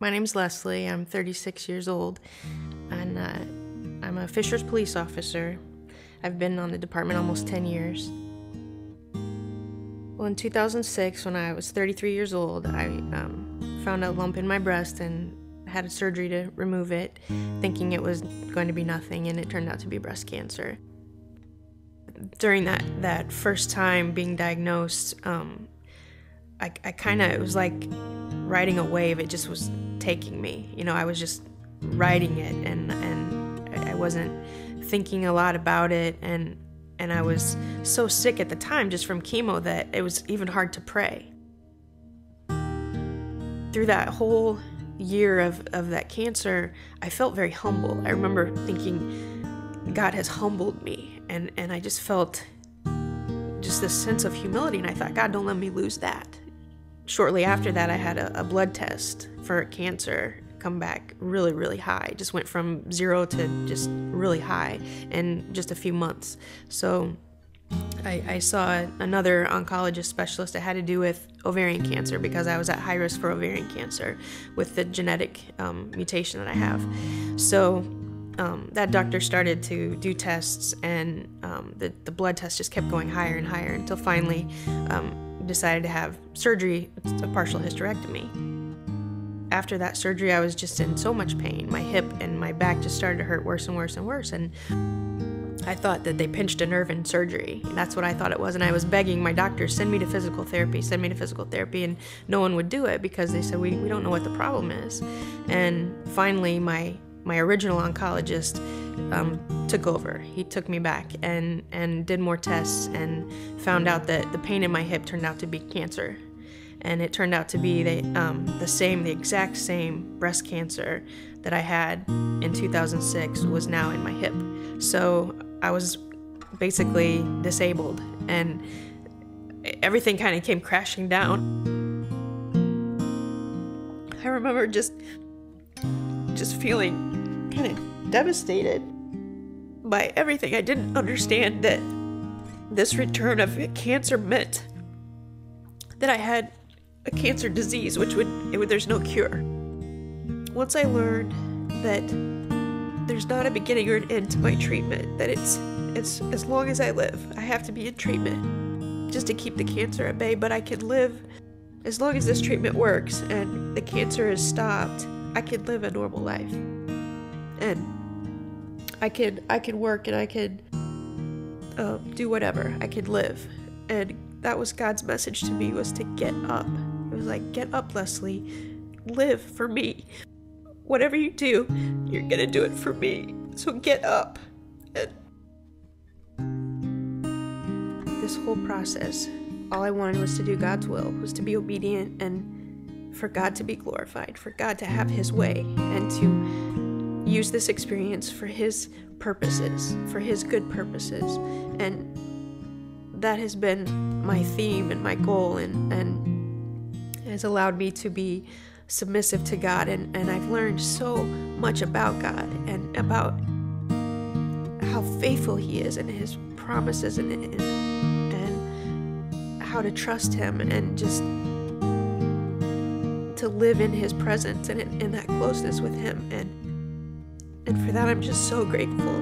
My name's Leslie. I'm 36 years old, and I'm a Fisher's police officer. I've been on the department almost 10 years. Well, in 2006, when I was 33 years old, I found a lump in my breast and had a surgery to remove it, thinking it was going to be nothing, and it turned out to be breast cancer. During that first time being diagnosed, it was like riding a wave. It just was taking me. I was just riding it, and I wasn't thinking a lot about it, and I was so sick at the time just from chemo that it was even hard to pray. Through that whole year of that cancer, I felt very humble. I remember thinking, God has humbled me, and I just felt just this sense of humility, and I thought, God, don't let me lose that. Shortly after that, I had a blood test for cancer come back really, really high. Just went from 0 to just really high in just a few months. So I saw another oncologist specialist that had to do with ovarian cancer because I was at high risk for ovarian cancer with the genetic mutation that I have. So that doctor started to do tests, and the blood test just kept going higher and higher until finally decided to have surgery, a partial hysterectomy. After that surgery, I was just in so much pain. My hip and my back just started to hurt worse and worse and worse, and I thought that they pinched a nerve in surgery. That's what I thought it was, and I was begging my doctor, send me to physical therapy, and no one would do it because they said, we don't know what the problem is. And finally, my original oncologist took over. He took me back and did more tests and found out that the pain in my hip turned out to be cancer. And it turned out to be the exact same breast cancer that I had in 2006 was now in my hip. So I was basically disabled, and everything kind of came crashing down. I remember just feeling kind of devastated by everything. I didn't understand that this return of cancer meant that I had a cancer disease, there's no cure. Once I learned that there's not a beginning or an end to my treatment, that it's as long as I live, I have to be in treatment just to keep the cancer at bay, but I can live as long as this treatment works and the cancer is stopped. I could live a normal life, and I could work, and I could do whatever. I could live, and that was God's message to me, was to get up. It was like, get up, Leslie, live for me. Whatever you do, you're gonna do it for me. So get up. And this whole process, all I wanted was to do God's will, was to be obedient, and for God to be glorified, for God to have His way, and to use this experience for His purposes, for His good purposes. And that has been my theme and my goal, and has allowed me to be submissive to God, and I've learned so much about God and about how faithful He is and His promises, and how to trust Him, and just to live in His presence and in that closeness with Him, and for that I'm just so grateful.